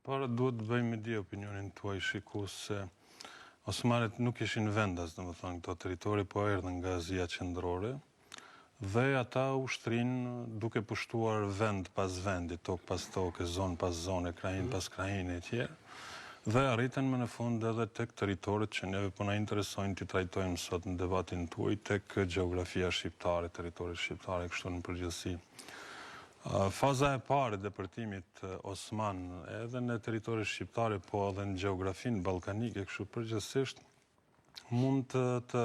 Para duhet të bëjmë di opinionin tuaj, shiku se Osmanët nuk ishin vendas, domethënë këto territori, po erdhën nga Azia Qendrore dhe ata ushtrinë duke pushtuar vend pas vendi, tokë pas toke, zonë pas zone, krahin pas krahine e tjerë. Dhe arritën më në fund edhe tek territoret që neve po na interesojnë t'i trajtojmë sot në debatin tuaj, tek gjeografia shqiptare, territoret shqiptare kështu në përgjithësi. Faza e parë e depërtimit Osman edhe në territoret shqiptare, po edhe në gjeografinë ballkanike kështu përgjithsisht, mund të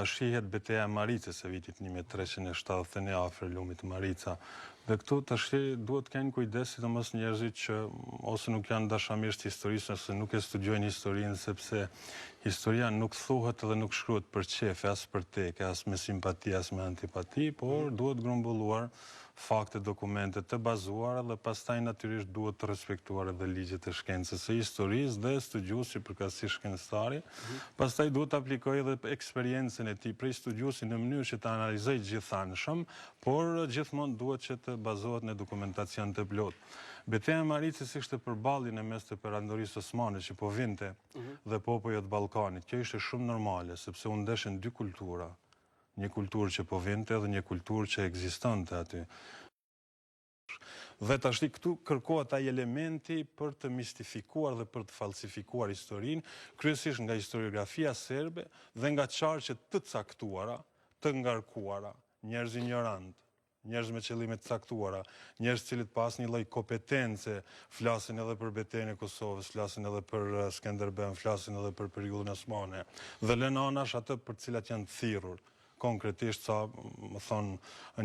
shihet betejë e Maricës e vitit 1371 afër lumit Marica. Dhe këtu tash duhet të kenë kujdes, sidomos njerëzit që ose nuk janë dashamirës të historisë, ose nuk e studiojnë historinë, sepse historia nuk thuhet dhe nuk shkruhet për qefe, as për teke, as me simpati, as me antipati, por duhet grumbulluar fakte, dokumente të bazuara dhe pastaj natyrisht duhet të respektuar edhe ligjet e shkencës së historisë dhe studiuesi përkatësisht shkencëtari, pastaj duhet të aplikojë edhe eksperiencën e tij prej studiuesi në mënyrë që të analizojë gjithanshëm, por gjithmonë duhet që të bazohet në dokumentacion të plotë. Betejë e Maricës ishte përballje në mes të perandorisë osmane që po vinte dhe popujve të Ballkanit. Kjo ishte shumë normale sepse u ndeshën dy kultura. Një kulturë që po vinte dhe një kulturë që ekzistonte aty. Dhe tashti këtu kërkohet ai elementi për të mistifikuar dhe për të falsifikuar historinë, kryesisht nga historiografia serbe dhe nga qarqet të caktuara, të ngarkuara, njerëz ignorant, njerëz me qëllime të caktuara, njerëz cilët pas një lloj kompetence flasin edhe për betejën e Kosovës, flasin edhe për Skënderbeu, flasin edhe për periudhën osmane dhe lënë anash atë për të cilat janë thirrur. Konkretisht sa, më thonë,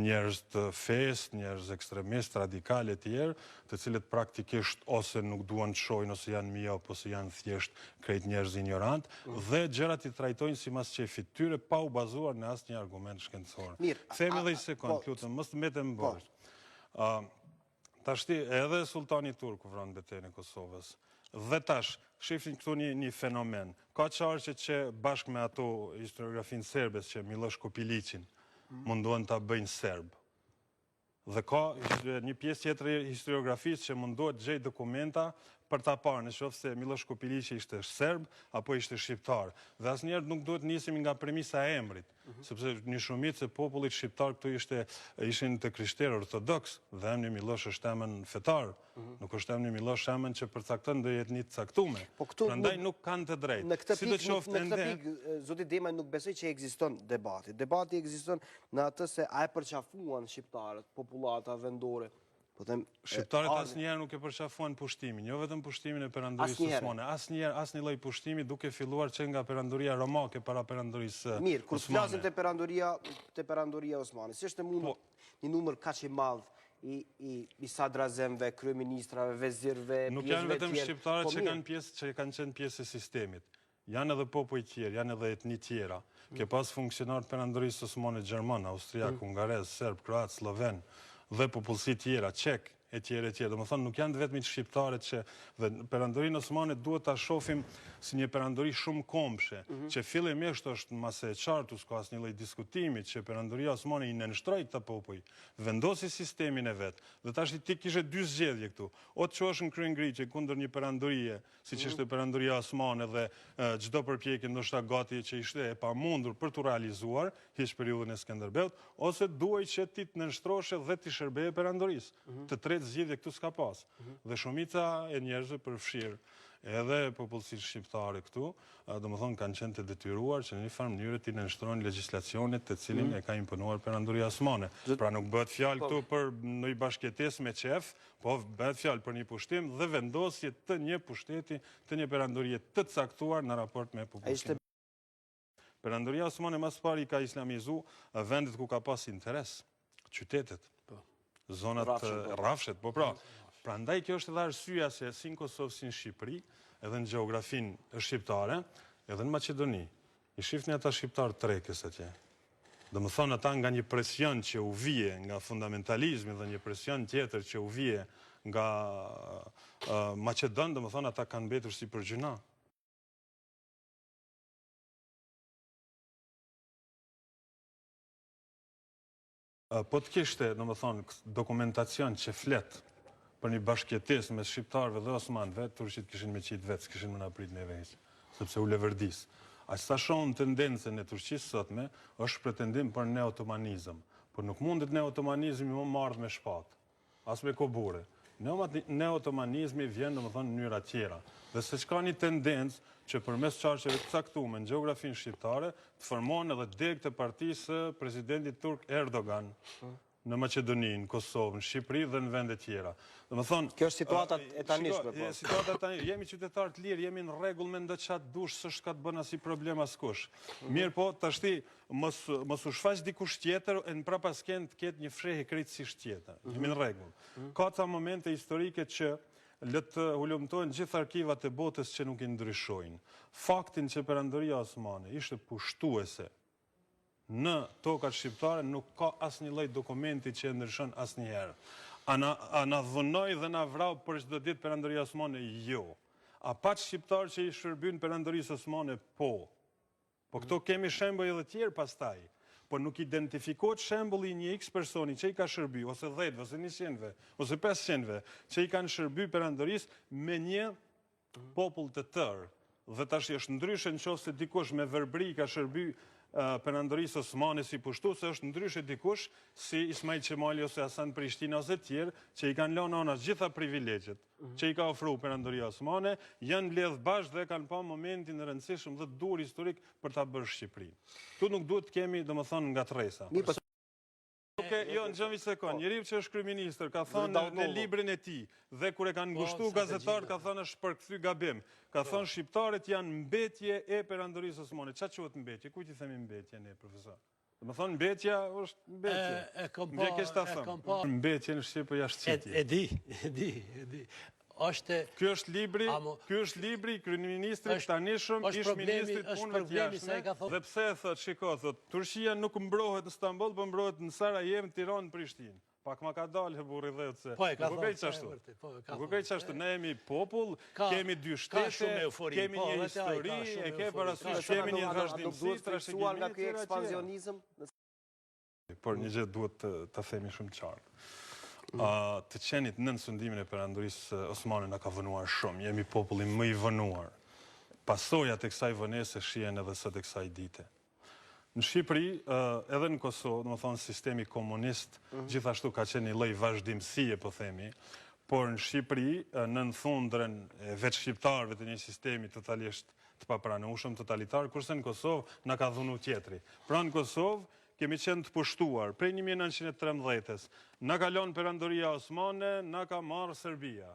njerëz të fesë, njerëz ekstremist, radikale e tjerë, të cilët praktikisht ose nuk duan të shohin, ose janë mijop, ose janë thjesht krejt njerëz ignorant, dhe gjërat i trajtojnë si mas qefit tyre, pa u bazuar në asnjë argument shkencor. Themi edhe një sekond, lutem, mos të mbetem borxh. Tashti edhe sultani turk u vran betejën e Kosovës. Dhe tash, shifin këtu një fenomen. Ka qarqet që bashkë me ato historiografinë serbes që Miloš Kopilićin munduan ta bëjnë serb. Dhe ka një pjesë tjetër e historiografisë që mundohet gjej dokumenta për ta parë nëse se Miloš Kopilići ishte serb apo ishte shqiptar. Dhe asnjëherë nuk duhet nisim nga premisa e emrit, sepse një shumicë e popullit shqiptar këtu ishin të krishterë ortodoks dhe emri Miloš është emër fetar, nuk është emri Miloš emër që përcakton ndonjë etni të caktuar. Prandaj nuk kanë të drejtë. Në këtë pikë, zoti Demaj, nuk besoj që ekziston debati. Debati ekziston në atë se a e përqafuan shqiptarët, populata vendore. Shqiptarët asnjëherë nuk e përqafuan pushtimin, jo vetëm pushtimin e perandorisë osmane, asnjëherë asnjë lloj pushtimi duke filluar që nga perandoria romake para perandorisë osmane. Mirë, kur flasim te perandoria osmane, si është mundur një numër kaq i madh i sadrazemve, kryeministrave, vezirëve, nuk janë vetëm shqiptarët që kanë qenë pjesë e sistemit. Janë edhe popull tjerë, janë edhe etni tjera. Ke pas funksionarë perandorisë osmane gjerman, austriak, hungarez, serb, kroat, sloven, dhe popullsi tjera, çek, e tjere. Dhe më thonë, nuk janë vetëm të shqiptarët që dhe perandorinë osmane duhet ta shohim si një perandori shumë kombshe, që fillimisht është mase e qartë, s'ka asnjë lloj diskutimi që perandoria osmane i nënshtroi këta popull, vendosi sistemin e vet. Dhe tash ti kishe dy zgjedhje këtu. O të çosh në kryengritje kundër një perandorie, siç ishte perandoria osmane dhe çdo përpjekje ndoshta gati që ishte e pamundur për tu realizuar, hiç periudhën e Skënderbeut, ose duhej që ti të nënshtroshe dhe ti shërbeje perandorisë. Të tretë zgjidhje këtu s'ka pas. Dhe shumica e njerëzve përfshirë edhe popullsinë shqiptare këtu, domethënë kanë qenë të detyruar që në një farë mënyrë të nënshtrojnë legjislacionet të cilin e ka imponuar perandoria osmane. Pra nuk bëhet fjalë këtu për një bashkëjetesë me qef, po bëhet fjalë për një pushtim dhe vendosje të një pushteti, të një perandorie të caktuar në raport me popullsinë. Perandoria osmane mas pari ka islamizuar vendet ku ka pas interes, qytetet, zonat rrafshet, po pra. Prandaj kjo është edhe arsyeja se si në Kosovë si në Shqipëri, edhe në gjeografinë shqiptare, edhe në Maqedoni, i shifni ata shqiptar trekës atje. Domethënë ata nga një presion që u vije nga fundamentalizmi dhe një presion tjetër që u vije nga Maqedon, domethënë ata kanë mbetur si për gjuna. Po të kishte, domethënë, dokumentacion që flet për një bashkëjetesë mes shqiptarëve dhe osmanëve, turqit kishin me qitë vetë, s'kishin më na prit neve hiç, sepse u levërdis. Aq sa shohim tendencën e Turqisë sotme, është pretendim për neotomanizëm, por nuk mundet neotomanizmi më marrë me shpatë, as me kobure. Neotomanizmi vjen domethënë në mënyra tjera. Dhe se ka një tendencë që përmes çarqeve të caktuara në gjeografinë shqiptare të formohen edhe degë të partisë së presidentit turk Erdogan në Maqedoni, në Kosovë, në Shqipëri dhe në vende tjera. Domethënë, kjo është situata e tanishme, po. Situata tani, jemi qytetarë të lirë, jemi në rregull me ndoçat dush, s'është ka të bën asnjë problem askush. Mirë po, tashti mos u shfaq dikush tjetër e në prapasken të ketë një frehje krejtësisht tjetër. Jemi në rregull. Ka ca momente historike që le të hulumtojnë gjithë arkivat e botës që nuk i ndryshojnë. Faktin që Perandoria Osmane ishte pushtuese në tokat shqiptare nuk ka asnjë lloj dokumenti që e ndryshon asnjëherë. A na dhunoi dhe na vrau për çdo ditë Perandoria Osmane? Jo. A pat shqiptar që i shërbyn Perandorisë Osmane? Po. Po këto kemi shembuj edhe tjerë pastaj. Po nuk identifikohet shembulli një X personi që i ka shërby, ose 10, ose 100-ve, ose 500-ve, që i kanë shërby Perandorisë me një popull të tërë. Dhe tash është ndryshe nëse dikush me verbri ka shërby Perandorisë Osmane si pushtues, është ndryshe dikush si Ismail Qemali ose Hasan Prishtina ose tjerë që i kanë lënë anas gjitha privilegjet që i ka ofruar Perandoria Osmane, janë mbledh bashkë dhe kanë pa momentin e rëndësishëm dhe dur historik për ta bërë Shqipërinë. Tu nuk duhet të kemi domethënë ngatresa. Jo, në gjëmi sekund, njeriu që është kryeministër ka thënë në librin e tij dhe kur e kanë ngushtuar gazetarët ka thënë është përkthy gabim. Ka thënë shqiptarët janë mbetje e Perandorisë Osmane. Çfarë quhet mbetje? Kujt i themi mbetje ne, profesor? Domethënë mbetja është mbetje. Mbetje s'ta thëmë. Mbetje në Shqipëri jashtë qitje. E di. Ky është libri i kryeministrit tanishëm, ish ministrit punëve të jashtme. Dhe pse e thot, shiko, Turqia nuk mbrohet në Stamboll, po mbrohet në Sarajevo, Tiranë, Prishtinë. Pak ma ka dalë burri dhëut se. Nuk e qashtu. Nuk e qashtu. Ne jemi popull, kemi dy shtete, kemi një histori, e ke parasysh, kemi një vazhdimsi, trashëgimi nga ky ekspansionizëm. Por një gjë duhet ta themi shumë qartë. Të qenit nën sundimin e Perandorisë Osmane na ka vënuar shumë. Jemi populli më i vënuar. Pasojat e kësaj vënese shihen edhe sot e kësaj dite. Në Shqipëri, edhe në Kosovë, domethënë sistemi komunist gjithashtu ka qenë një lloj vazhdimësie, po themi, por në Shqipëri, nën thundrën e vetë shqiptarëve të një sistemi totalisht të papranueshëm, totalitar, kurse në Kosovë na ka dhunu tjetri. Pra në Kosovë kemi qenë të pushtuar prej 1913-s. Na ka lënë Perandoria Osmane, na ka marrë Serbia.